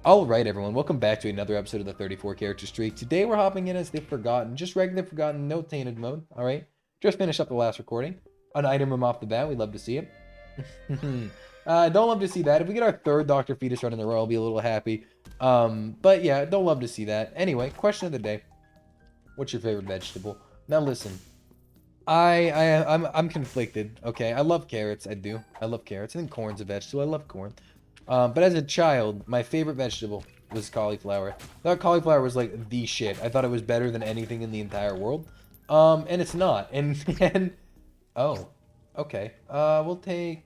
Alright everyone, welcome back to another episode of the 34 character streak. Today we're hopping in as the Forgotten, just regular Forgotten, no tainted mode, alright? Just finished up the last recording. An item room off the bat, we'd love to see it. Don't love to see that. If we get our third Dr. Fetus run in a row, I'll be a little happy. But yeah, don't love to see that. Anyway, question of the day. What's your favorite vegetable? Now listen, I'm conflicted, okay? I love carrots, I do. I love carrots. I think corn's a vegetable, I love corn. But as a child, my favorite vegetable was cauliflower. I thought cauliflower was like the shit. I thought it was better than anything in the entire world. And it's not. And oh, okay. We'll take.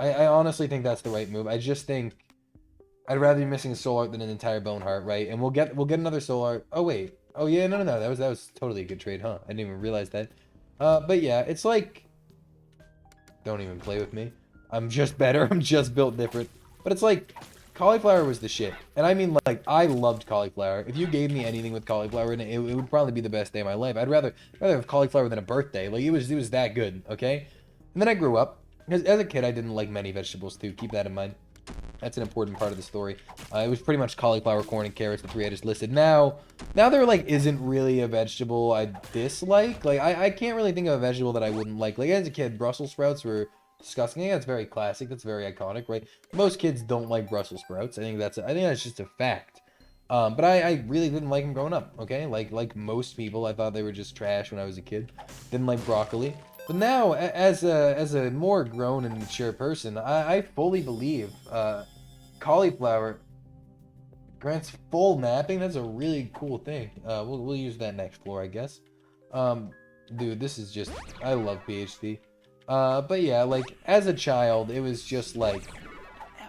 I honestly think that's the right move. I just think I'd rather be missing a soul art than an entire bone heart, right? And we'll get another soul art. Oh wait. Oh yeah, no. That was totally a good trade, huh? I didn't even realize that. But yeah, it's like. Don't even play with me. I'm just better. I'm just built different. But it's like, cauliflower was the shit. And I mean, like, I loved cauliflower. If you gave me anything with cauliflower in it, it would probably be the best day of my life. I'd rather have cauliflower than a birthday. Like, it was that good, okay? And then I grew up. Because as a kid, I didn't like many vegetables, too. Keep that in mind. That's an important part of the story. It was pretty much cauliflower, corn, and carrots, the three I just listed. Now there, like, isn't really a vegetable I dislike. Like, I can't really think of a vegetable that I wouldn't like. Like, as a kid, Brussels sprouts were disgusting. Yeah, that's very classic. That's very iconic, right? Most kids don't like Brussels sprouts. I think that's just a fact. But I really didn't like them growing up, okay? Like most people, I thought they were just trash when I was a kid. Didn't like broccoli. But now, as a more grown and mature person, I fully believe cauliflower grants full napping. That's a really cool thing. We'll use that next floor, I guess. Dude, this is just, I love PhD. But yeah, like as a child, it was just like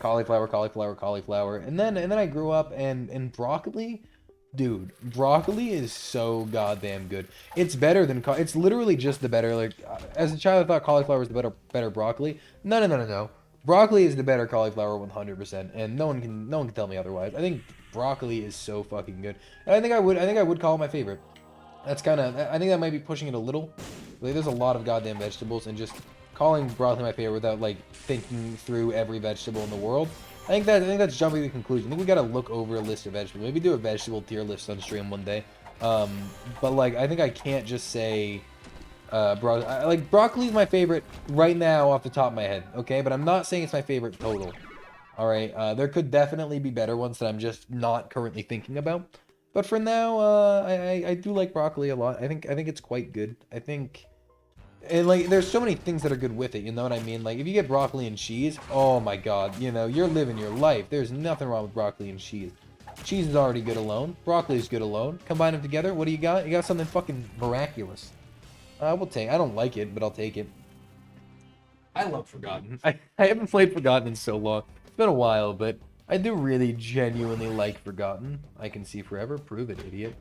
cauliflower, and then I grew up and broccoli. Dude, broccoli is so goddamn good. It's better than it's literally just the better. Like as a child, I thought cauliflower was the better broccoli. No. Broccoli is the better cauliflower 100%, and no one can tell me otherwise. I think broccoli is so fucking good, and I think I would call it my favorite. That's kind of, I think that might be pushing it a little. Like, there's a lot of goddamn vegetables, and just calling broccoli my favorite without like thinking through every vegetable in the world. I think that's jumping to the conclusion. I think we gotta look over a list of vegetables. Maybe do a vegetable tier list on stream one day. But like, I think I can't just say, like broccoli is my favorite right now off the top of my head. Okay, but I'm not saying it's my favorite total. All right, there could definitely be better ones that I'm just not currently thinking about. But for now, I do like broccoli a lot. I think it's quite good. I think. And like, there's so many things that are good with it, you know what I mean? Like, if you get broccoli and cheese, oh my god, you know, you're living your life. There's nothing wrong with broccoli and cheese. Cheese is already good alone. Broccoli is good alone. Combine them together, what do you got? You got something fucking miraculous. I don't like it, but I'll take it. I love Forgotten. I haven't played Forgotten in so long. It's been a while, but I do really genuinely like Forgotten. I can see forever. Prove it, idiot.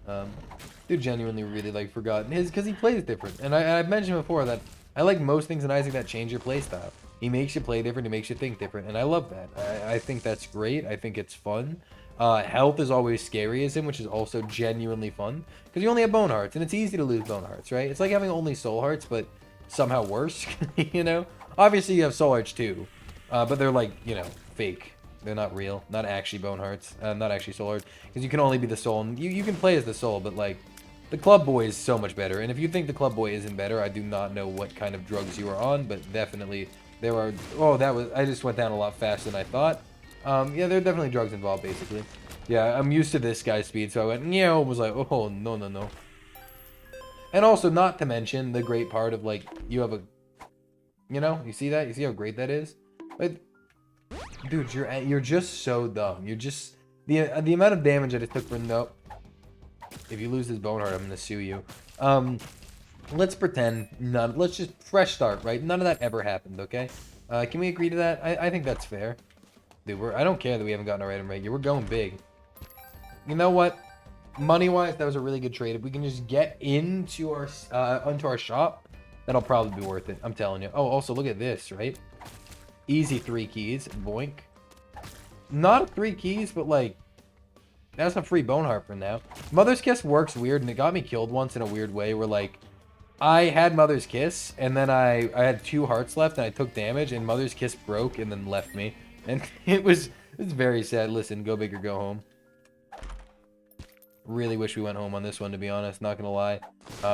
Do genuinely really like Forgotten. Because he plays different. And I've mentioned before that I like most things in Isaac that change your playstyle. He makes you play different. He makes you think different. And I love that. I think that's great. I think it's fun. Health is always scary as him, which is also genuinely fun. Because you only have bone hearts. And it's easy to lose bone hearts, right? It's like having only soul hearts, but somehow worse. You know? Obviously, you have soul hearts too. But they're like, you know, fake. They're not real. Not actually bone hearts. Not actually soul hearts. Because you can only be the soul. And you can play as the soul, but like, the club boy is so much better. And if you think the club boy isn't better, I do not know what kind of drugs you are on. But definitely, there are... Oh, I just went down a lot faster than I thought. Yeah, there are definitely drugs involved, basically. Yeah, I'm used to this guy's speed, so I went, yeah, was like, oh, no. And also, not to mention the great part of, like, you have a... You know, you see that? You see how great that is? Like, dude, you're just so dumb. You're just... The amount of damage that it took for... Nope. If you lose this bone heart, I'm gonna sue you. Let's pretend none. Let's just fresh start, right? None of that ever happened, okay? Can we agree to that? I think that's fair. Dude, I don't care that we haven't gotten our item right here. We're going big. You know what? Money-wise, that was a really good trade. If we can just get into our shop, that'll probably be worth it. I'm telling you. Oh, also look at this, right? Easy 3 keys. Boink. Not 3 keys, but like. That's a free bone heart for now. Mother's Kiss works weird, and it got me killed once in a weird way where, like, I had Mother's Kiss, and then I had 2 hearts left, and I took damage, and Mother's Kiss broke and then left me. And it's very sad. Listen, go big or go home. Really wish we went home on this one, to be honest. Not gonna lie.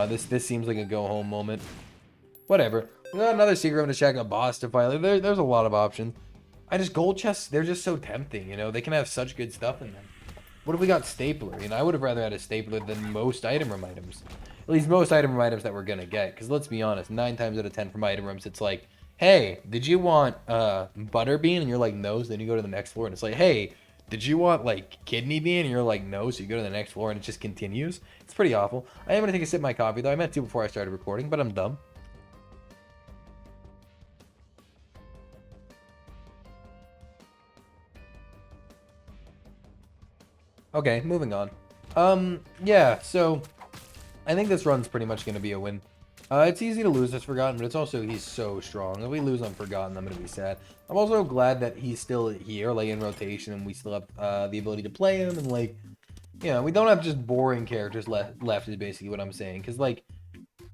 This seems like a go home moment. Whatever. We got another secret room to check, a boss to fight. There's a lot of options. Gold chests, they're just so tempting, you know? They can have such good stuff in them. What if we got stapler? You know, I would have rather had a stapler than most item room items. At least most item room items that we're gonna get. Because let's be honest, 9 times out of 10 from item rooms, it's like, hey, did you want butterbean? And you're like, no. So then you go to the next floor and it's like, hey, did you want like kidney bean? And you're like, no. So you go to the next floor and it just continues. It's pretty awful. I am gonna take a sip of my coffee though. I meant to before I started recording, but I'm dumb. Okay, moving on. Yeah, so I think this run's pretty much going to be a win. It's easy to lose this Forgotten, but it's also, he's so strong. If we lose on Forgotten, I'm going to be sad. I'm also glad that he's still here, like, in rotation, and we still have the ability to play him, and, like, you know, we don't have just boring characters left is basically what I'm saying. Because, like,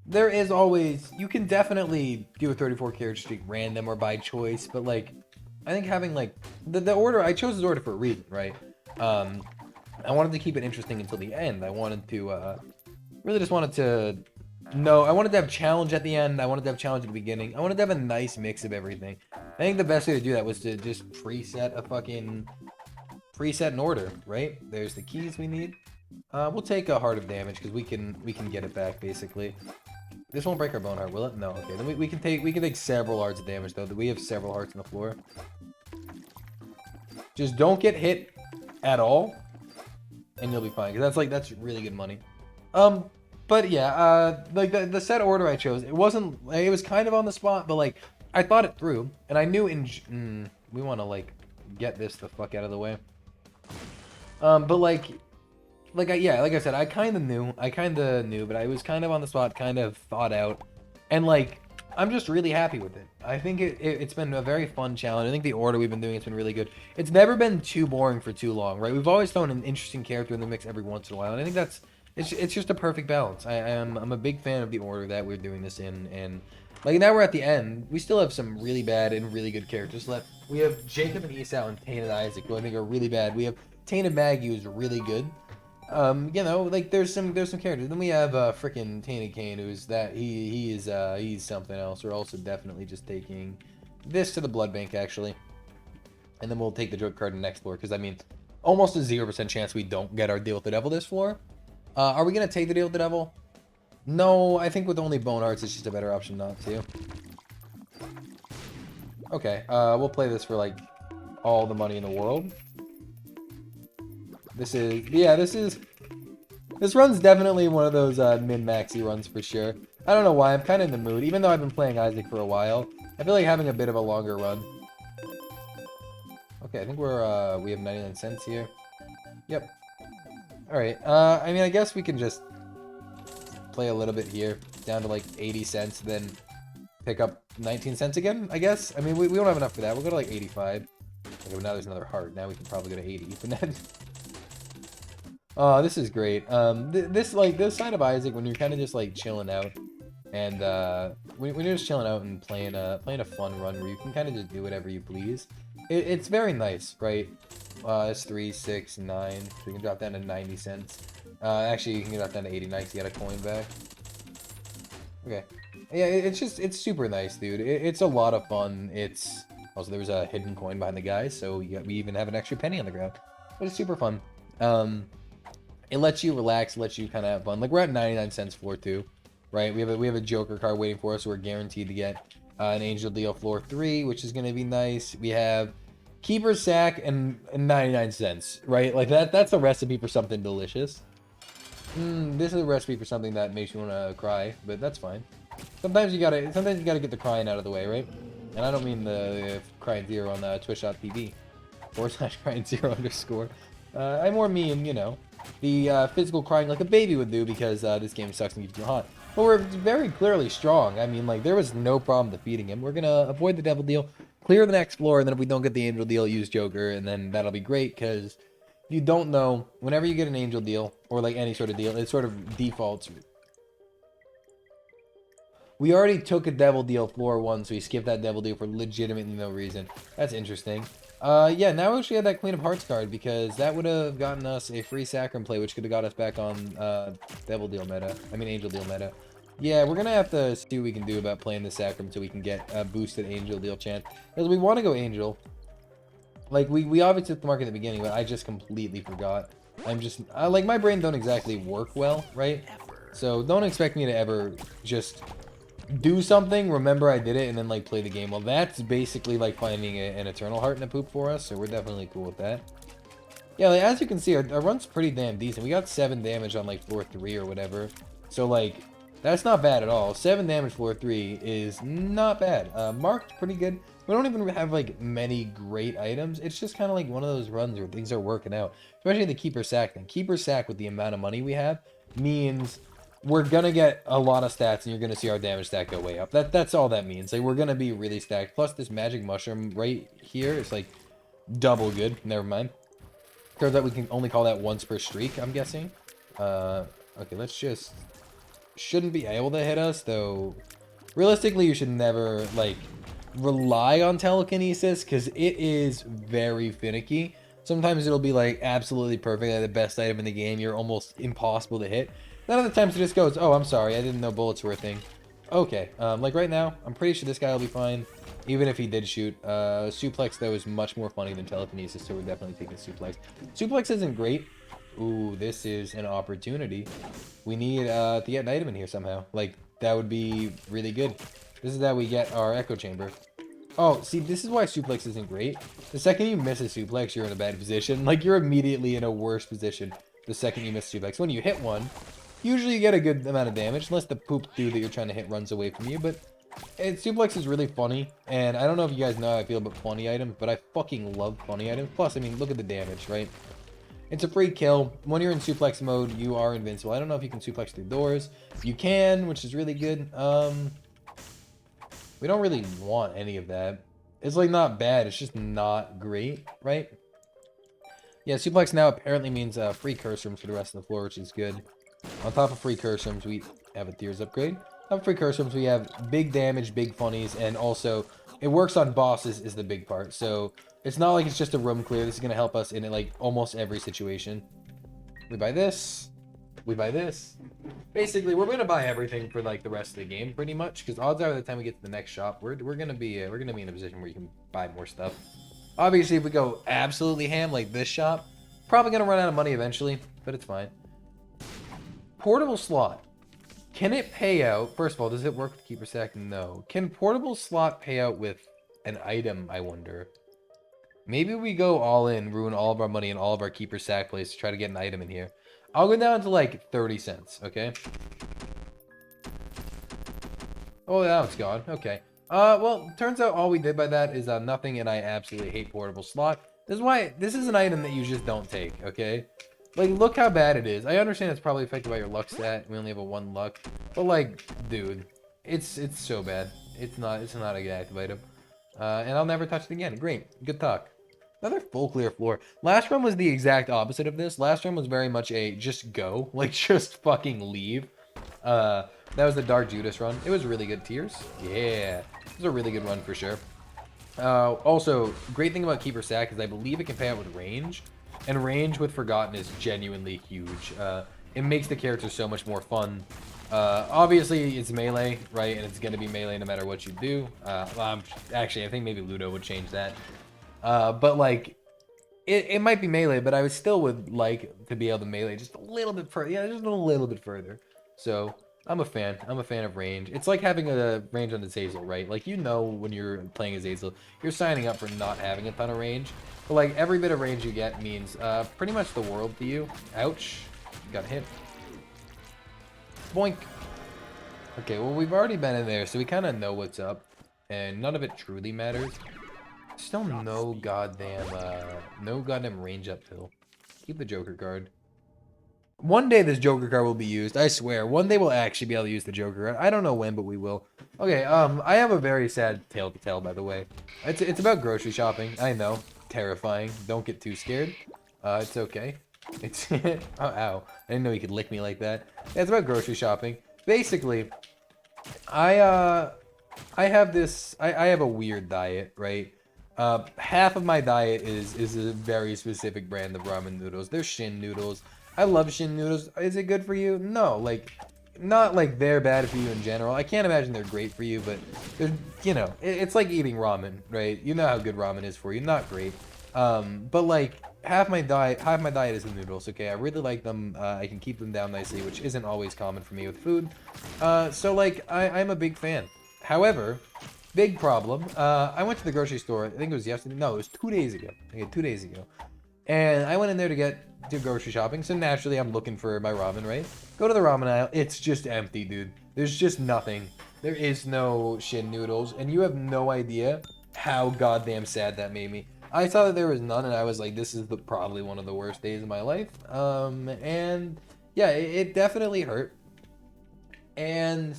there is always, you can definitely do a 34 character streak random or by choice, but, like, I think having, like, the order, I chose this order for a reason, right? I wanted to keep it interesting until the end. I wanted to, really just wanted to know, I wanted to have challenge at the end. I wanted to have challenge at the beginning. I wanted to have a nice mix of everything. I think the best way to do that was to just preset an order, right? There's the keys we need. We'll take a heart of damage because we can get it back basically. This won't break our bone heart, will it? No. Okay, then we can take several hearts of damage though. We have several hearts on the floor. Just don't get hit at all, and you'll be fine. Because that's really good money. But yeah, like the set order I chose, it was kind of on the spot, but like I thought it through, and I knew we want to like get this the fuck out of the way. But like I said, I kind of knew, but I was kind of on the spot, kind of thought out, and like I'm just really happy with it. I think it's been a very fun challenge. I think the order we've been doing, it's been really good. It's never been too boring for too long, right? We've always thrown an interesting character in the mix every once in a while, and I think it's just a perfect balance. I'm a big fan of the order that we're doing this in, and like now we're at the end. We still have some really bad and really good characters left. We have Jacob and Esau and Tainted Isaac, who I think are really bad. We have Tainted Maggie, who's really good. You know, like there's some characters. Then we have freaking Tainted Cain, who's he's something else. We're also definitely just taking this to the blood bank actually, and then we'll take the joke card in the next floor because I mean, almost a 0% chance we don't get our deal with the devil this floor. Are we gonna take the deal with the devil? No, I think with only bone hearts, it's just a better option not to. Okay, we'll play this for like all the money in the world. This run's definitely one of those min-maxy runs for sure. I don't know why, I'm kind of in the mood. Even though I've been playing Isaac for a while, I feel like having a bit of a longer run. Okay, I think we have 99 cents here. Yep. Alright, I mean, I guess we can just play a little bit here, down to like 80 cents, then pick up 19 cents again, I guess? I mean, we don't have enough for that. We'll go to like 85. Okay, well, now there's another heart. Now we can probably go to 80. But then... Oh, this is great. This side of Isaac, when you're kind of just like chilling out, and when you're just chilling out and playing a fun run where you can kind of just do whatever you please, it's very nice, right? It's 3, 6, 9. So you can drop down to 90 cents. Actually, you can drop down to 89 to get a coin back. Okay. Yeah, it's super nice, dude. It's a lot of fun. It's also, there was a hidden coin behind the guys, so we even have an extra penny on the ground. But it's super fun. It lets you relax, lets you kind of have fun. Like, we're at 99 cents floor 2, right? We have a Joker card waiting for us, so we're guaranteed to get an Angel Deal floor 3, which is going to be nice. We have Keeper's Sack and 99 cents, right? Like, that's a recipe for something delicious. This is a recipe for something that makes you want to cry, but that's fine. Sometimes you gotta get the crying out of the way, right? And I don't mean the crying zero on twitch.tv /crying0_. I more mean, you know, the physical crying like a baby would do because this game sucks and keeps you hot. But we're very clearly strong. I mean, like, there was no problem defeating him. We're gonna avoid the devil deal, clear the next floor, and then if we don't get the angel deal, use Joker, and then that'll be great, because if you don't know, whenever you get an angel deal, or like any sort of deal, it sort of defaults. We already took a devil deal floor 1, so we skipped that devil deal for legitimately no reason. That's interesting. Yeah, now we actually have that Queen of Hearts card because that would have gotten us a free Sacrum play, which could have got us back on Devil Deal meta. I mean Angel Deal meta. Yeah, we're gonna have to see what we can do about playing the Sacrum so we can get a boosted Angel Deal chance. Because we want to go Angel. Like, we obviously took the mark at the beginning, but I just completely forgot. I'm just, like, my brain don't exactly work well, right? So don't expect me to ever just do something, remember I did it, and then, like, play the game. Well, that's basically like finding an Eternal Heart in a poop for us, so we're definitely cool with that. Yeah, like, as you can see, our run's pretty damn decent. We got 7 damage on, like, floor 3 or whatever. So, like, that's not bad at all. 7 damage floor 3 is not bad. Marked pretty good. We don't even have, like, many great items. It's just kind of like one of those runs where things are working out. Especially the Keeper Sack thing. Keeper Sack with the amount of money we have means we're gonna get a lot of stats and you're gonna see our damage stack go way up. That's all that means. Like, we're gonna be really stacked. Plus this magic mushroom right here is like double good. Never mind. Turns out we can only call that once per streak, I'm guessing. Okay, let's just... Shouldn't be able to hit us, though. Realistically, you should never, like, rely on telekinesis, because it is very finicky. Sometimes it'll be, like, absolutely perfect, like the best item in the game. You're almost impossible to hit. Then other times it just goes, oh, I'm sorry, I didn't know bullets were a thing. Okay, like right now, I'm pretty sure this guy will be fine. Even if he did shoot. Suplex, though, is much more funny than telekinesis, so we're definitely taking Suplex. Suplex isn't great. Ooh, this is an opportunity. We need to get an item in here somehow. Like, that would be really good. This is how we get our Echo Chamber. Oh, see, this is why Suplex isn't great. The second you miss a Suplex, you're in a bad position. Like, you're immediately in a worse position the second you miss Suplex. When you hit one, usually you get a good amount of damage, unless the poop dude that you're trying to hit runs away from you, but... Suplex is really funny, and I don't know if you guys know how I feel about funny items, but I fucking love funny items. Plus, I mean, look at the damage, right? It's a free kill. When you're in suplex mode, you are invincible. I don't know if you can suplex through doors. You can, which is really good. We don't really want any of that. It's, like, not bad. It's just not great, right? Yeah, suplex now apparently means free curse rooms for the rest of the floor, which is good. On top of free curse rooms, we have a Tears upgrade. On free curse rooms, we have big damage, big funnies, and also it works on bosses is the big part. So it's not like it's just a room clear. This is going to help us in like almost every situation. We buy this. We buy this. Basically, we're going to buy everything for like the rest of the game pretty much, because odds are by the time we get to the next shop, we're going to be in a position where you can buy more stuff. Obviously, if we go absolutely ham like this shop, probably going to run out of money eventually, but it's fine. Portable slot. Can it pay out? First of all, does it work with Keeper Sack? No. Can portable slot pay out with an item, I wonder? Maybe we go all in, ruin all of our money and all of our Keeper Sack plays to try to get an item in here. I'll go down to like 30 cents, okay? Oh, now it's gone. Okay. Well, turns out all we did by that is nothing, and I absolutely hate portable slot. This is why this is an item that you just don't take, okay? Like, look how bad it is. I understand it's probably affected by your luck stat. We only have a 1 luck. But, like, dude, it's so bad. It's not a good active item. And I'll never touch it again. Great. Good talk. Another full clear floor. Last run was the exact opposite of this. Last run was very much a just go. Like, just fucking leave. That was the Dark Judas run. It was really good. Tears? Yeah. It was a really good run for sure. Also, great thing about Keeper Sack is I believe it can pay out with range. And range with Forgotten is genuinely huge. It makes the character so much more fun. Obviously, it's melee, right? And it's going to be melee no matter what you do. Actually, I think maybe Ludo would change that. But, like, it might be melee, but I still would like to be able to melee just a little bit further. Yeah, just a little bit further. So, I'm a fan. I'm a fan of range. It's like having a range on the Azazel, right? Like, you know when you're playing Azazel, you're signing up for not having a ton of range. But, like, every bit of range you get means pretty much the world to you. Ouch. Got hit. Boink. Okay, well, we've already been in there, so we kind of know what's up. And none of it truly matters. Still no goddamn range up till. Keep the Joker card. One day this Joker card will be used, I swear. One day we'll actually be able to use the Joker card. I don't know when, but we will. Okay, I have a very sad tale to tell, by the way. It's about grocery shopping. I know. Terrifying. Don't get too scared. It's okay. It's oh, ow. I didn't know you could lick me like that. Yeah, it's about grocery shopping. Basically, I have a weird diet, right? Half of my diet is a very specific brand of ramen noodles. They're Shin noodles. I love Shin noodles. Is it good for you? No, like, not like they're bad for you in general. I can't imagine they're great for you, but they're, you know, it's like eating ramen, right? You know how good ramen is for you. Not great. But like half my diet is the noodles. Okay, I really like them. I can keep them down nicely, which isn't always common for me with food. So like I'm a big fan. However, big problem. I went to the grocery store. I think it was yesterday. No, it was 2 days ago. Okay, 2 days ago. And I went in there to do grocery shopping. So naturally, I'm looking for my ramen, right? Go to the ramen aisle. It's just empty, dude. There's just nothing. There is no Shin noodles, and you have no idea how goddamn sad that made me. I saw that there was none, and I was like, this is probably one of the worst days of my life. And yeah, it definitely hurt. And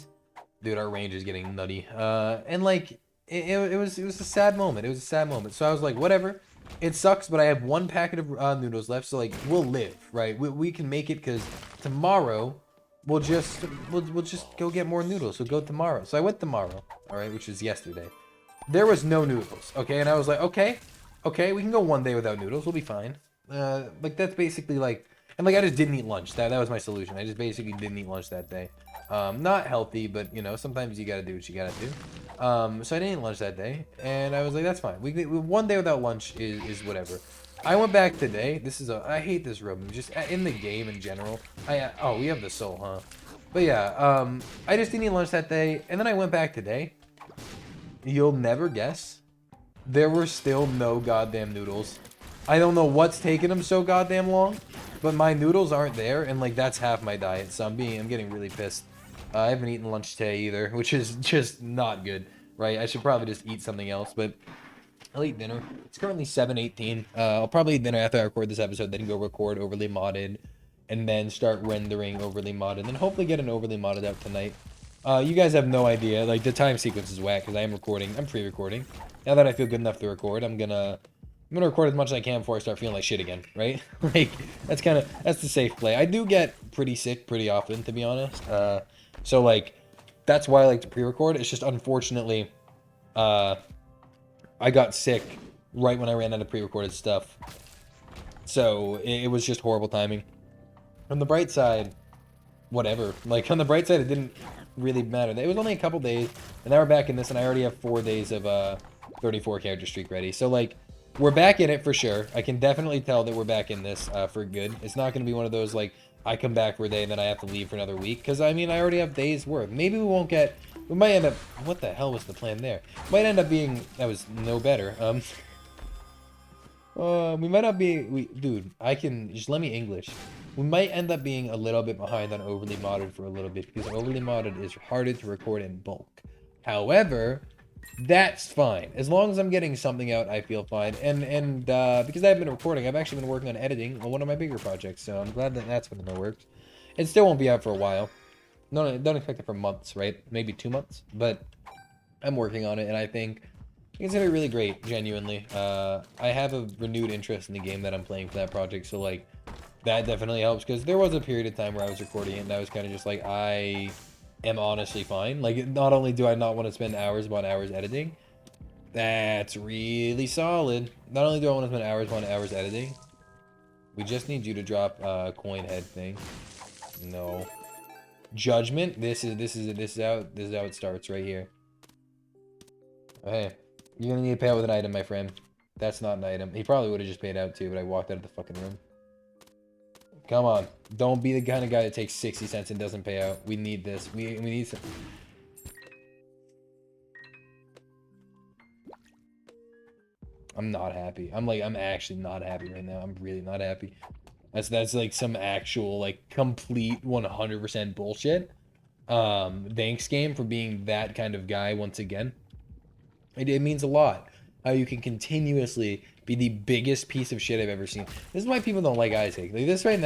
dude, our range is getting nutty. And like, it was a sad moment. It was a sad moment. So I was like, whatever. It sucks, but I have one packet of noodles left, so like we'll live, right? We can make it because tomorrow we'll just go get more noodles. So go tomorrow. So I went tomorrow, all right, which was yesterday. There was no noodles, okay, and I was like, okay, we can go one day without noodles. We'll be fine. Like that's basically like, and like I just didn't eat lunch. That was my solution. I just basically didn't eat lunch that day. Not healthy, but you know, sometimes you gotta do what you gotta do. So I didn't eat lunch that day, and I was like, that's fine. We one day without lunch is whatever. I went back today. I hate this room. Just in the game in general. Oh, we have the soul, huh? But yeah, I just didn't eat lunch that day, and then I went back today. You'll never guess. There were still no goddamn noodles. I don't know what's taking them so goddamn long, but my noodles aren't there, and like that's half my diet, so I'm getting really pissed. I haven't eaten lunch today either, which is just not good, right? I should probably just eat something else, but I'll eat dinner. It's currently 7:18. I'll probably eat dinner after I record this episode, then go record Overly Modded, and then start rendering Overly Modded, and then hopefully get an Overly Modded out tonight. You guys have no idea. Like, the time sequence is whack, because I am recording. I'm pre-recording. Now that I feel good enough to record, I'm gonna record as much as I can before I start feeling like shit again, right? Like, that's the safe play. I do get pretty sick pretty often, to be honest. So, like, that's why I like to pre-record. It's just, unfortunately, I got sick right when I ran out of pre-recorded stuff. So, it was just horrible timing. On the bright side, whatever. Like, on the bright side, it didn't really matter. It was only a couple days, and now we're back in this, and I already have 4 days of 34 character streak ready. So, like, we're back in it for sure. I can definitely tell that we're back in this for good. It's not going to be one of those, like, I come back for a day and then I have to leave for another week. Because, I mean, I already have days worth. Maybe we won't get... We might end up... What the hell was the plan there? Might end up being... That was no better. We might not be... Dude, I can... Just let me English. We might end up being a little bit behind on Overly Modded for a little bit. Because Overly Modded is harder to record in bulk. However... That's fine. As long as I'm getting something out, I feel fine. And because I've been recording, I've actually been working on editing on one of my bigger projects, so I'm glad that that's been in the works. It still won't be out for a while. No, don't expect it for months, right? Maybe 2 months, but I'm working on it, and I think it's gonna be really great, genuinely. I have a renewed interest in the game that I'm playing for that project, so like that definitely helps, because there was a period of time where I was recording it, and I was kind of just like, I am honestly fine. Like, not only do I not want to spend hours upon hours editing, that's really solid. Not only do I want to spend hours upon hours editing, we just need you to drop a coin head thing. No. Judgment. This is how it starts right here. Okay, you're gonna need to pay out with an item, my friend. That's not an item. He probably would have just paid out too, but I walked out of the fucking room. Come on. Don't be the kind of guy that takes 60 cents and doesn't pay out. We need this. We need some... I'm not happy. I'm actually not happy right now. I'm really not happy. That's like some actual, like, complete 100% bullshit. Thanks, game, for being that kind of guy once again. It means a lot. How you can continuously be the biggest piece of shit I've ever seen. This is why people don't like Isaac. Like, this right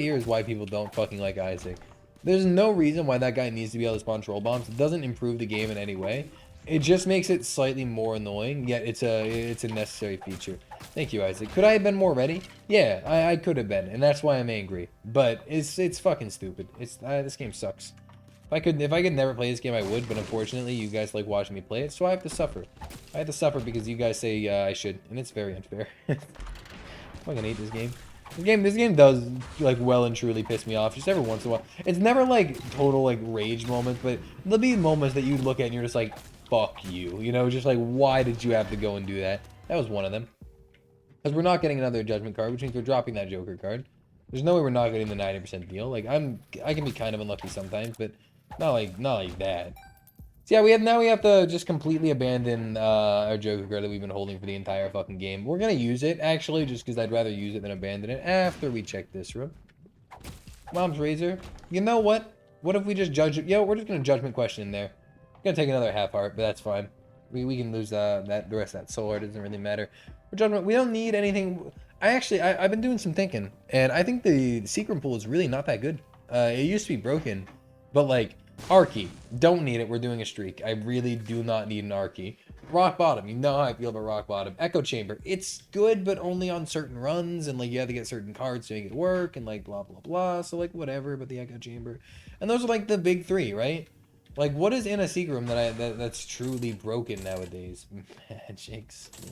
here is why people don't fucking like Isaac. There's no reason why that guy needs to be able to spawn troll bombs. It doesn't improve the game in any way. It just makes it slightly more annoying, yet it's a necessary feature. Thank you, Isaac. Could I have been more ready? Yeah, I could have been, and that's why I'm angry. But it's fucking stupid. This game sucks. If I could never play this game, I would, but unfortunately, you guys like watching me play it, so I have to suffer. I have to suffer because you guys say I should, and it's very unfair. I fucking hate this game. This game does, like, well and truly piss me off just every once in a while. It's never, like, total, like, rage moments, but there'll be moments that you look at and you're just like, fuck you. You know, just like, why did you have to go and do that? That was one of them. Because we're not getting another judgment card, which means we're dropping that Joker card. There's no way we're not getting the 90% deal. Like, I can be kind of unlucky sometimes, but not like that. So yeah, now we have to just completely abandon our Joker card that we've been holding for the entire fucking game. We're gonna use it, actually, just because I'd rather use it than abandon it after we check this room. Mom's razor. You know what? What if we just judge it? Yo, we're just gonna judgment question in there. Gonna take another half heart, but that's fine. We can lose the rest of that soul heart. It doesn't really matter. We're judgment. We don't need anything. I've been doing some thinking, and I think the secret pool is really not that good. It used to be broken, but like. Arky, don't need it. We're doing a streak. I really do not need an Arky. Rock bottom, you know how I feel about rock bottom. Echo chamber, it's good, but only on certain runs, and like you have to get certain cards to make it work, and like blah blah blah. So like whatever, but the echo chamber, and those are like the big three, right? Like what is in a secret room that's truly broken nowadays? Magic skin.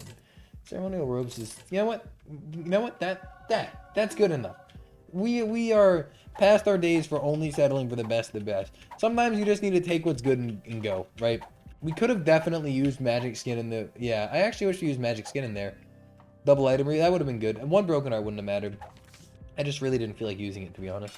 Ceremonial robes is. You know what? That's good enough. We are past our days for only settling for the best of the best. Sometimes you just need to take what's good and go, right? We could have definitely used magic skin in the... Yeah, I actually wish we used magic skin in there. Double item, that would have been good. And one broken heart wouldn't have mattered. I just really didn't feel like using it, to be honest.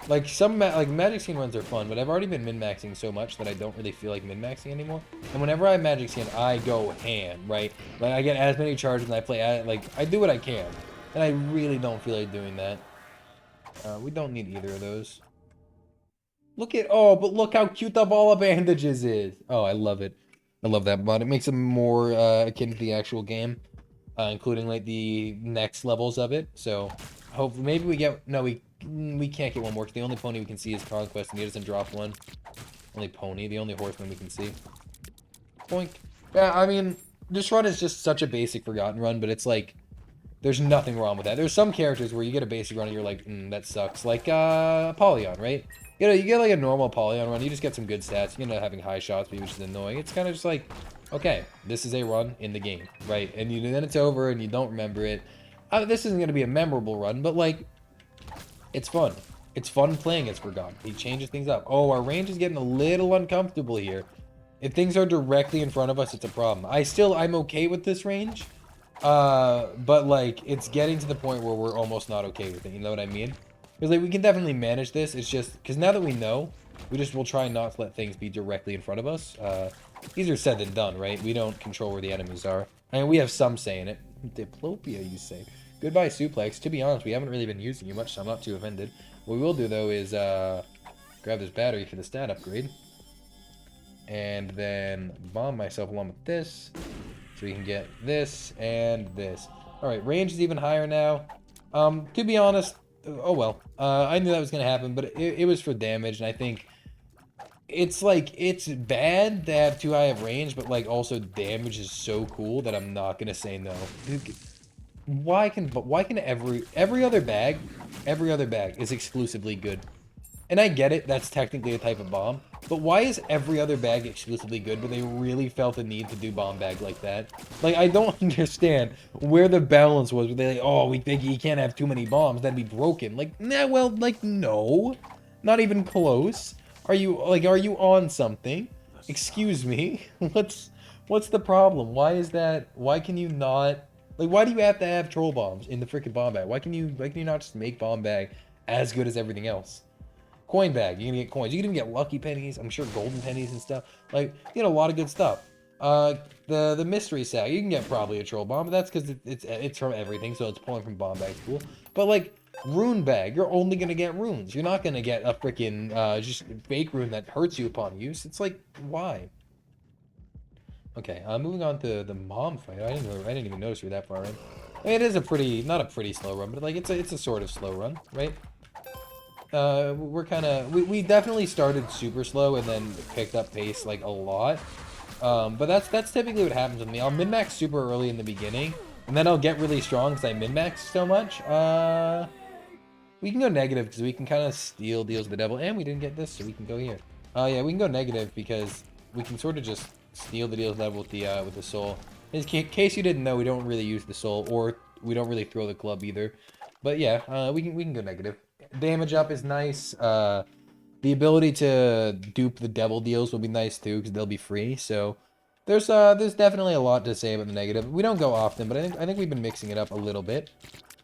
Like, like magic skin runs are fun, but I've already been min-maxing so much that I don't really feel like min-maxing anymore. And whenever I have magic skin, I go ham, right? Like, I get as many charges and I play... Like, I do what I can. And I really don't feel like doing that. We don't need either of those. But look how cute the ball of bandages is. Oh, I love it. I love that mod. It makes it more akin to the actual game, including like the next levels of it. So, hopefully, maybe we get. No, we can't get one more. The only pony we can see is Conquest, and he doesn't drop one. Only pony, the only horseman we can see. Boink. Yeah, I mean, this run is just such a basic Forgotten run, but it's like. There's nothing wrong with that. There's some characters where you get a basic run and you're like, that sucks. Like, Apollyon, right? You know, you get like a normal Apollyon run, you just get some good stats. You end up having high shot speed, which is annoying. It's kind of just like, okay, this is a run in the game, right? And then it's over and you don't remember it. This isn't going to be a memorable run, but like, it's fun. It's fun playing as Forgotten. He changes things up. Oh, our range is getting a little uncomfortable here. If things are directly in front of us, it's a problem. I'm okay with this range. But like it's getting to the point where we're almost not okay with it, you know what I mean? Because like we can definitely manage this. It's just because now that we know, we'll try not to let things be directly in front of us. Easier said than done, right? We don't control where the enemies are. I mean, we have some say in it. Diplopia, you say. Goodbye, suplex. To be honest, we haven't really been using you much, so I'm not too offended. What we will do though is grab this battery for the stat upgrade, and then bomb myself along with this. So we can get this and this. Alright, range is even higher now. To be honest, oh well. I knew that was going to happen, but it was for damage, and I think it's like, it's bad to have too high of range, but like also damage is so cool that I'm not going to say no. Why can every other bag is exclusively good? And I get it, that's technically a type of bomb, but why is every other bag exclusively good, but they really felt the need to do bomb bag like that? Like, I don't understand where the balance was, where they're like, oh, we think he can't have too many bombs, that'd be broken. Like, nah, well, like, no. Not even close. Are you on something? Excuse me? What's the problem? Why is that, why can you not, like, why do you have to have troll bombs in the freaking bomb bag? Why can you not just make bomb bag as good as everything else? Coin bag, you can get coins. You can even get lucky pennies. I'm sure golden pennies and stuff. Like, you get a lot of good stuff. The mystery sack, you can get probably a troll bomb, but that's because it's from everything, so it's pulling from bomb bag's pool. But like rune bag, you're only gonna get runes. You're not gonna get a freaking just fake rune that hurts you upon use. It's like, why? Okay, moving on to the mom fight. I didn't even notice we were that far in. I mean, it is not a pretty slow run, but like it's a sort of slow run, right? We definitely started super slow and then picked up pace like a lot. But that's typically what happens with me. I'll min-max super early in the beginning, and then I'll get really strong because I min-max so much. We can go negative because we can kind of steal deals with the devil, and we didn't get this, so we can go here. Yeah, we can go negative because we can sort of just steal the deals with the devil with the soul. In case you didn't know, we don't really use the soul, or we don't really throw the club either. But yeah, we can go negative. Damage up is nice. The ability to dupe the devil deals will be nice too, because they'll be free. So there's definitely a lot to say about the negative. We don't go often, but I think we've been mixing it up a little bit.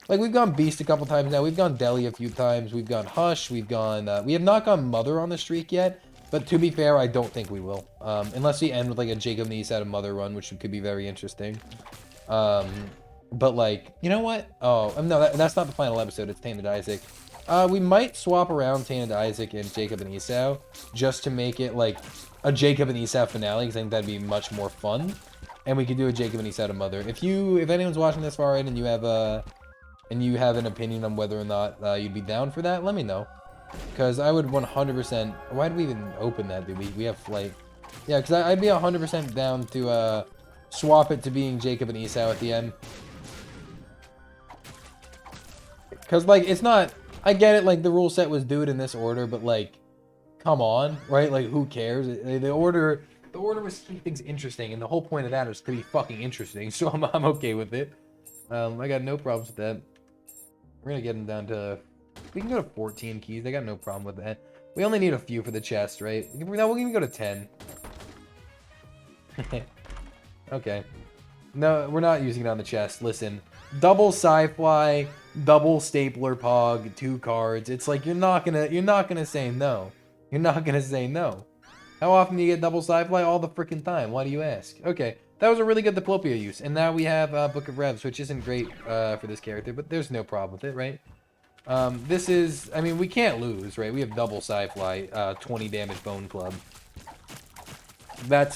Like, we've gone Beast a couple times now. We've gone Deli a few times. We've gone Hush. We've gone... we have not gone Mother on the streak yet. But to be fair, I don't think we will. Unless we end with, like, a Jacob Niece out of Mother run, which could be very interesting. But, like, you know what? Oh, no, that's not the final episode. It's Tainted Isaac. We might swap around Tainted Isaac and Jacob and Esau. Just to make it, like, a Jacob and Esau finale. Because I think that'd be much more fun. And we could do a Jacob and Esau to Mother. If anyone's watching this far in and you have an opinion on whether or not you'd be down for that, let me know. Because I would 100%... Why did we even open that, dude? We have flight. Yeah, because I'd be 100% down to swap it to being Jacob and Esau at the end. Because, like, it's not... I get it, like, the rule set was do it in this order, but, like, come on, right? Like, who cares? The order was to keep things interesting, and the whole point of that is to be fucking interesting, so I'm okay with it. I got no problems with that. We're gonna get them down to... We can go to 14 keys. I got no problem with that. We only need a few for the chest, right? No, we'll even go to 10. Okay. No, we're not using it on the chest. Listen. Double PSYFLY, double stapler pog, 2 cards. It's like you're not gonna say no. You're not gonna say no. How often do you get double PSYFLY? All the freaking time. Why do you ask? Okay. That was a really good Diplopia use. And now we have Book of Revs, which isn't great for this character, but there's no problem with it, right? This is... I mean, we can't lose, right? We have double PSYFLY, 20 damage Bone Club. That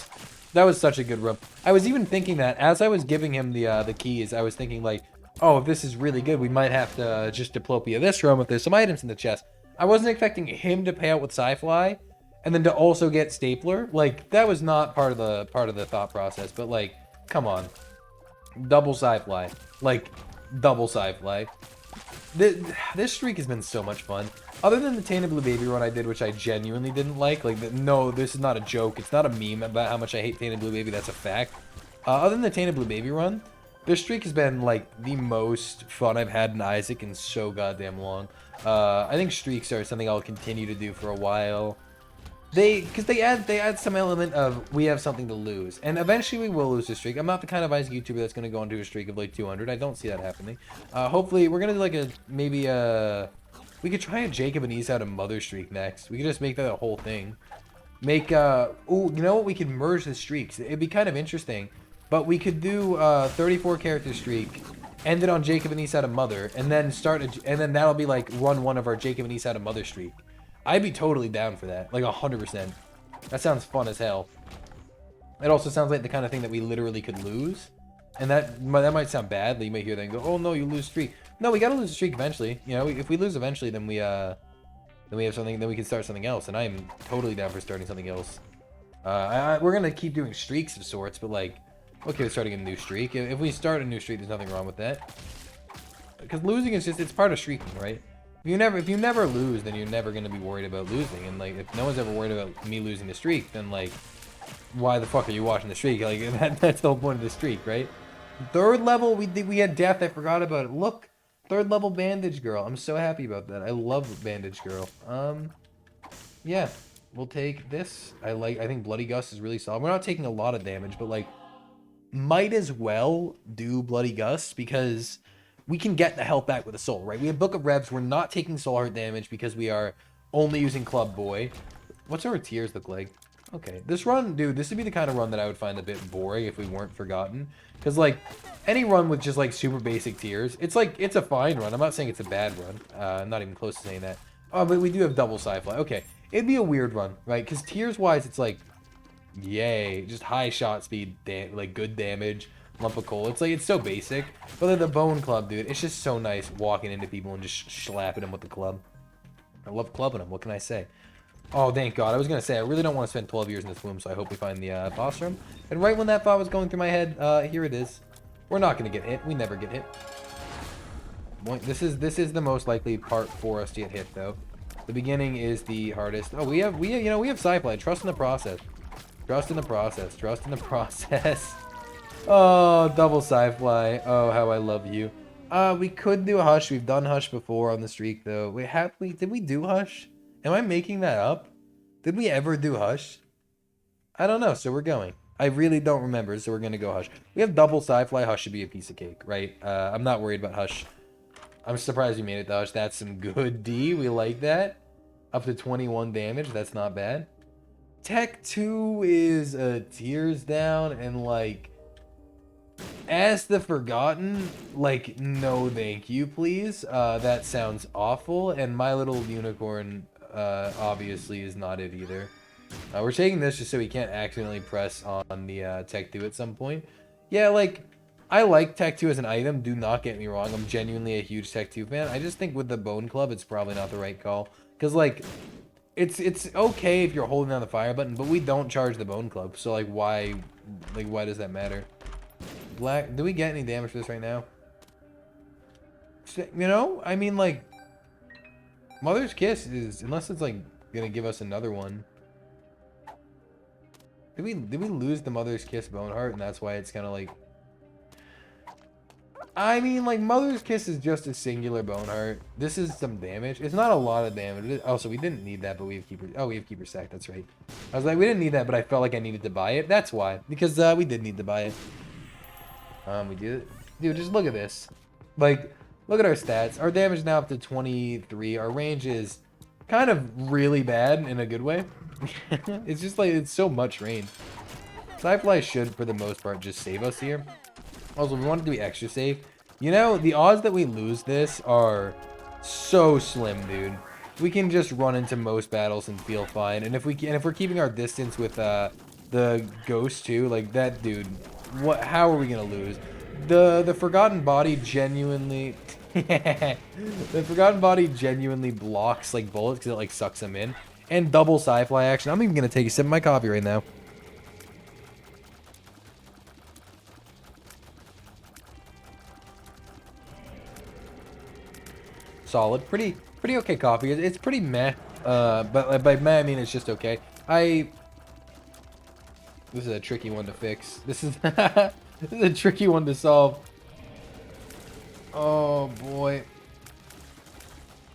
was such a good run. I was even thinking that, as I was giving him the keys, I was thinking, like, oh, if this is really good, we might have to just Diplopia this run with there's some items in the chest. I wasn't expecting him to pay out with PSYFLY, and then to also get Stapler. Like, that was not part of the thought process, but, like, come on. Double PSYFLY. Like, double PSYFLY. This streak has been so much fun. Other than the Tainted Blue Baby run I did, which I genuinely didn't like. No, this is not a joke. It's not a meme about how much I hate Tainted Blue Baby. That's a fact. Other than the Tainted Blue Baby run, this streak has been, like, the most fun I've had in Isaac in so goddamn long. I think streaks are something I'll continue to do for a while. Because they add some element of we have something to lose, and eventually we will lose the streak. I'm not the kind of Isaac YouTuber that's gonna go into a streak of like 200. I don't see that happening. Hopefully we're gonna do like we could try a Jacob and Esau to Mother streak next. We could just make that a whole thing. Make ooh, you know what? We could merge the streaks. It'd be kind of interesting, but we could do 34 character streak, end it on Jacob and Esau to Mother, and then and then that'll be like run 1 of our Jacob and Esau to Mother streak. I'd be totally down for that, like 100%. That sounds fun as hell. It also sounds like the kind of thing that we literally could lose, and that might sound bad. You may hear that and go, "Oh no, you lose streak." No, we gotta lose a streak eventually. You know, if we lose eventually, then we have something. Then we can start something else, and I am totally down for starting something else. We're gonna keep doing streaks of sorts, but like, okay, we're starting a new streak. If we start a new streak, there's nothing wrong with that. Because losing is just—it's part of streaking, right? If you never lose, then you're never gonna be worried about losing. And like, if no one's ever worried about me losing the streak, then like, why the fuck are you watching the streak? Like, that's the whole point of the streak, right? 3rd level, we had death. I forgot about it. Look, 3rd level Bandage Girl. I'm so happy about that. I love Bandage Girl. Yeah, we'll take this. I think Bloody Gust is really solid. We're not taking a lot of damage, but like, might as well do Bloody Gust because we can get the health back with a soul, right? We have Book of Revs. We're not taking soul heart damage because we are only using Club Boy. What's our tears look like? Okay, this run, dude, this would be the kind of run that I would find a bit boring if we weren't forgotten. Because, like, any run with just, like, super basic tears, it's, like, it's a fine run. I'm not saying it's a bad run. I'm not even close to saying that. Oh, but we do have double PSYFLY. Okay, it'd be a weird run, right? Because tears-wise, it's, like, yay. Just high shot speed, like, good damage. Lump of coal. It's like, it's so basic. But then the Bone Club, dude, it's just so nice walking into people and just slapping them with the club. I love clubbing them. What can I say? Oh, thank God. I was going to say, I really don't want to spend 12 years in this womb, so I hope we find the boss room. And right when that thought was going through my head, here it is. We're not going to get hit. We never get hit. This is the most likely part for us to get hit though. The beginning is the hardest. Oh, we have PSYFLY. Trust in the process. Trust in the process. Trust in the process. Oh, double PSYFLY. Oh, how I love you. We could do a Hush. We've done Hush before on the streak though. Wait, did we do Hush? Am I making that up? Did we ever do Hush? I don't know, so we're going. I really don't remember, so we're gonna go Hush. We have double PSYFLY. Hush should be a piece of cake, right? I'm not worried about Hush. I'm surprised you made it, Hush. That's some good D. We like that. Up to 21 damage. That's not bad. Tech 2 is Tears Down, and like, as the Forgotten, like, no thank you, please. That sounds awful, and My Little Unicorn obviously is not it either. We're taking this just so we can't accidentally press on the Tech 2 at some point. Yeah, like, I like Tech 2 as an item, do not get me wrong. I'm genuinely a huge Tech 2 fan. I just think with the Bone Club, it's probably not the right call. Because, like, it's okay if you're holding down the fire button, but we don't charge the Bone Club. So, like, why does that matter? Black, do we get any damage for this right now? You know, I mean, like, Mother's Kiss is, unless it's, like, gonna give us another one. Did we lose the Mother's Kiss Bone Heart, and that's why it's kind of like... I mean, like, Mother's Kiss is just a singular Bone Heart. This is some damage. It's not a lot of damage. Also, we didn't need that, but we have Keeper... Oh, we have Keeper Sack, that's right. I was like, we didn't need that, but I felt like I needed to buy it. That's why. Because we did need to buy it. We did. Dude, just look at this. Like, look at our stats. Our damage is now up to 23. Our range is kind of really bad in a good way. It's just like, it's so much range. PSYFLY should, for the most part, just save us here. Also, we want to do extra safe. You know, the odds that we lose this are so slim, dude. We can just run into most battles and feel fine. And if we're keeping our distance with the ghost too, like that dude, how are we gonna lose? The Forgotten Body genuinely the Forgotten Body genuinely blocks like bullets because it like sucks them in. And double PSYFLY action. I'm even gonna take a sip of my coffee right now. Solid, pretty okay coffee. It's pretty meh, but by meh I mean it's just okay. This is a tricky one to fix. This is this is a tricky one to solve. Oh boy.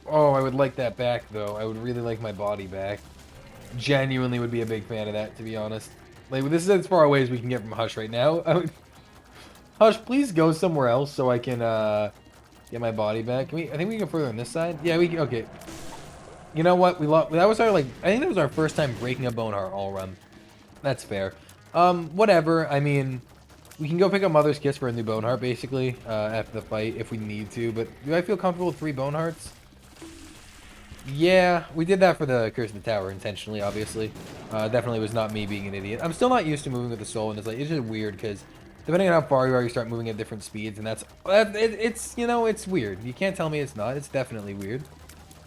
Oh, I would like that back though. I would really like my body back. Genuinely would be a big fan of that, to be honest. Like, this is as far away as we can get from Hush right now. Hush, please go somewhere else so I can get my body back. Can we? I think we can go further on this side. Yeah, we can. Okay. You know what? We lost. That was our I think that was our first time breaking a Bone Heart all run. That's fair. Whatever. I mean, we can go pick up Mother's Kiss for a new Bone Heart, basically, after the fight if we need to. But do I feel comfortable with 3 Bone Hearts? Yeah, we did that for the Curse of the Tower intentionally, obviously. Definitely was not me being an idiot. I'm still not used to moving with the soul, and it's just weird because depending on how far you are, you start moving at different speeds, and it's you know, it's weird. You can't tell me it's not. It's definitely weird.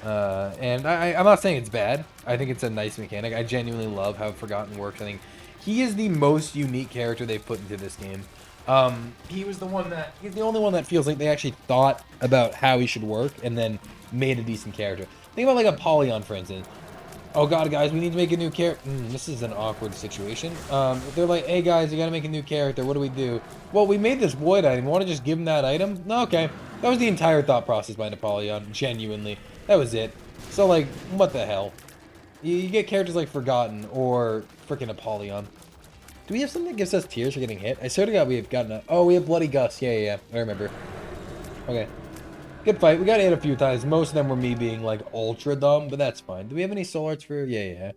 And I'm not saying it's bad. I think it's a nice mechanic. I genuinely love how Forgotten works. I think he is the most unique character they've put into this game. He's the only one that feels like they actually thought about how he should work and then made a decent character. Think about like Apollyon, for instance. Oh god, guys, we need to make a new character. This is an awkward situation. They're like, hey guys, you gotta make a new character. What do we do? Well, we made this void item. You want to just give him that item? No, okay. That was the entire thought process behind Apollyon. Genuinely, that was it. So like, what the hell? You get characters like Forgotten or freaking Apollyon. Do we have something that gives us tears for getting hit? I swear to God, we have gotten a... Oh, we have Bloody Gus. Yeah. I remember. Okay. Good fight. We got hit a few times. Most of them were me being, like, ultra dumb, but that's fine. Do we have any soul hearts for... Yeah.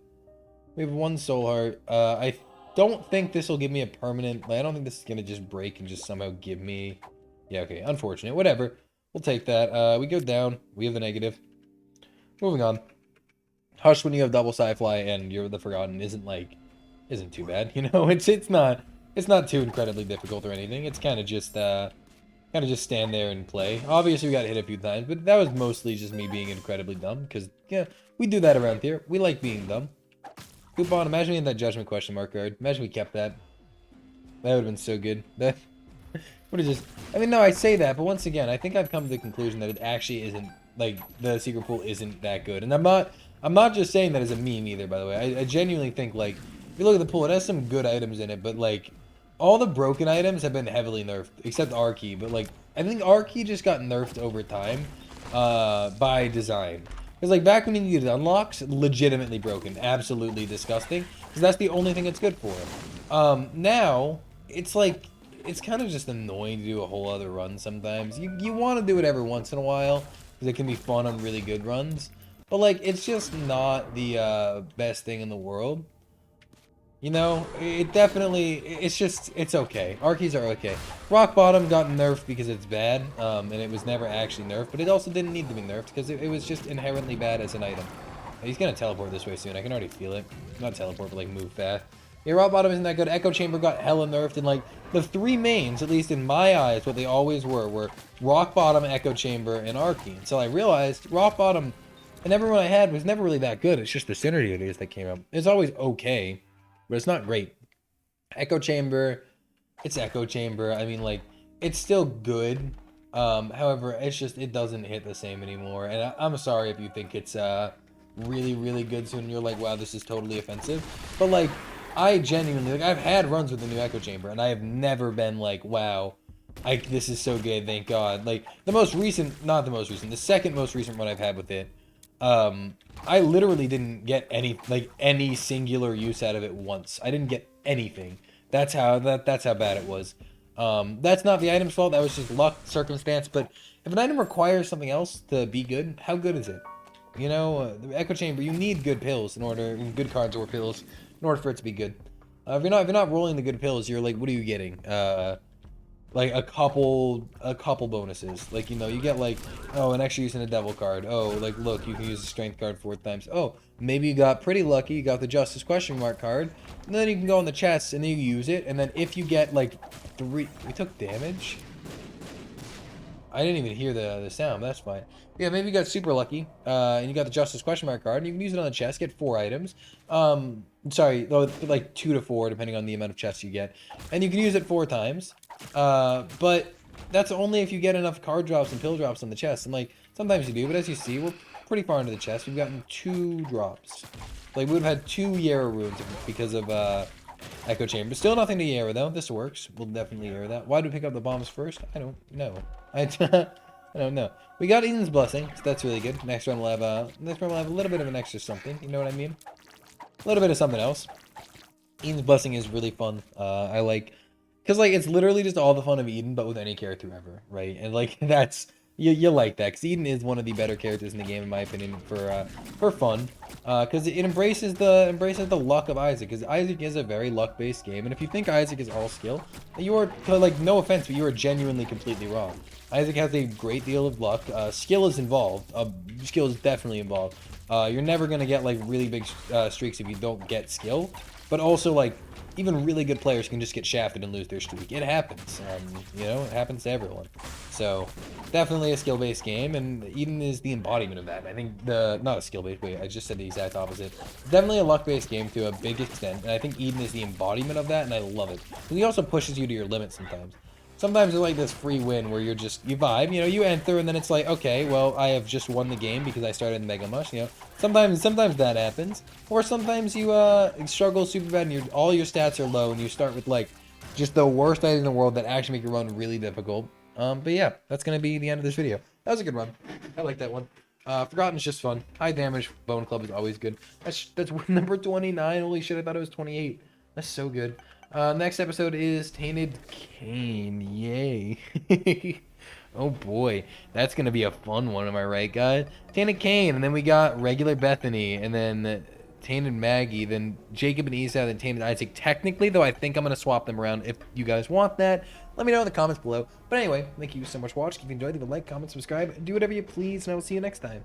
We have 1 soul heart. I don't think this will give me a permanent... Like, I don't think this is going to just break and just somehow give me... Yeah, okay. Unfortunate. Whatever. We'll take that. We go down. We have the negative. Moving on. Hush when you have double PSYFLY and you're the Forgotten isn't too bad, you know. It's not too incredibly difficult or anything. It's kind of just stand there and play. Obviously we got hit a few times, but that was mostly just me being incredibly dumb because yeah, we do that around here. We like being dumb. Coupon, imagine we had that judgment question mark card. Imagine we kept that. That would have been so good. What is this? I mean, no, I say that, but once again, I think I've come to the conclusion that it actually isn't, like, the secret pool isn't that good. And I'm not just saying that as a meme either, by the way. I genuinely think, like, if you look at the pool, it has some good items in it, but, like, all the broken items have been heavily nerfed, except R-Key. But, like, I think R-Key just got nerfed over time, by design. Because, like, back when you needed unlocks, legitimately broken. Absolutely disgusting. Because that's the only thing it's good for. Now, it's like, it's kind of just annoying to do a whole other run sometimes. You want to do it every once in a while, because it can be fun on really good runs. But, like, it's just not the best thing in the world. You know, it definitely, it's okay. Arkies are okay. Rock Bottom got nerfed because it's bad, and it was never actually nerfed, but it also didn't need to be nerfed because it was just inherently bad as an item. He's gonna teleport this way soon. I can already feel it. Not teleport, but like move fast. Yeah, Rock Bottom isn't that good. Echo Chamber got hella nerfed, and like the three mains, at least in my eyes, what they always were Rock Bottom, Echo Chamber, and Arky. Until I realized Rock Bottom, and everyone I had was never really that good. It's just the synergy of these that came up. It's always okay, but it's not great. Echo Chamber, it's Echo Chamber. I mean, like, it's still good. However, it's just, it doesn't hit the same anymore. And I'm sorry if you think it's really, really good soon and you're like, wow, this is totally offensive. But, like, I genuinely, like, I've had runs with the new Echo Chamber, and I have never been like, wow, this is so good, thank God. Like, the most recent, not the most recent, the second most recent run I've had with it, I literally didn't get any singular use out of it once. I didn't get anything. That's how bad it was. That's not the item's fault. That was just luck, circumstance. But if an item requires something else to be good, how good is it? You know, the Echo Chamber. You need good pills good cards or pills in order for it to be good. If you're not rolling the good pills, you're like, what are you getting? Like a couple bonuses. Like, you know, you get like, oh, an extra use in a devil card. Oh, like, look, you can use the strength card 4 times. Oh, maybe you got pretty lucky, you got the justice question mark card, and then you can go on the chest and then you use it, and then if you get like 3, we took damage. I didn't even hear the sound, but that's fine. Yeah, maybe you got super lucky, and you got the justice question mark card, and you can use it on the chest, get 4 items. Sorry, like 2 to 4, depending on the amount of chests you get. And you can use it 4 times. But that's only if you get enough card drops and pill drops on the chest. And like, sometimes you do, but as you see, we're pretty far into the chest. We've gotten 2 drops. Like, we would have had 2 Yara runes because of, Echo Chamber. Still nothing to Yara, though. This works. We'll definitely Yara that. Why do we pick up the bombs first? I don't know. I don't know. We got Eden's Blessing, so that's really good. Next round we'll have a little bit of an extra something. You know what I mean? A little bit of something else. Eden's Blessing is really fun. I like, because like it's literally just all the fun of Eden, but with any character ever, right? And like that's you like that, because Eden is one of the better characters in the game, in my opinion, for fun. Because it embraces the luck of Isaac, because Isaac is a very luck-based game, and if you think Isaac is all skill, you are, like, no offense, but you are genuinely completely wrong. Isaac has a great deal of luck. Skill is involved. Skill is definitely involved. You're never gonna get like really big streaks if you don't get skill, but also like even really good players can just get shafted and lose their streak. It happens. You know, it happens to everyone. So definitely a skill-based game, and Eden is the embodiment of that. I think not a skill-based, wait, I just said the exact opposite. Definitely a luck-based game to a big extent, and I think Eden is the embodiment of that, and I love it. And he also pushes you to your limit sometimes. Sometimes it's like this free win where you vibe, you know, you enter and then it's like, okay, well, I have just won the game because I started in Mega Mush, you know. Sometimes that happens. Or sometimes you struggle super bad and all your stats are low and you start with like just the worst item in the world that actually make your run really difficult. But yeah, that's gonna be the end of this video. That was a good run. I like that one. Forgotten's just fun. High damage Bone Club is always good. That's number 29. Holy shit, I thought it was 28. That's so good. Next episode is Tainted Cain. Yay. Oh boy. That's gonna be a fun one, am I right, guys? Tainted Cain, and then we got regular Bethany, and then Tainted Maggie, then Jacob and Esau, then Tainted Isaac. Technically, though, I think I'm gonna swap them around. If you guys want that, let me know in the comments below. But anyway, thank you so much for watching. If you enjoyed, leave a like, comment, subscribe, do whatever you please, and I will see you next time.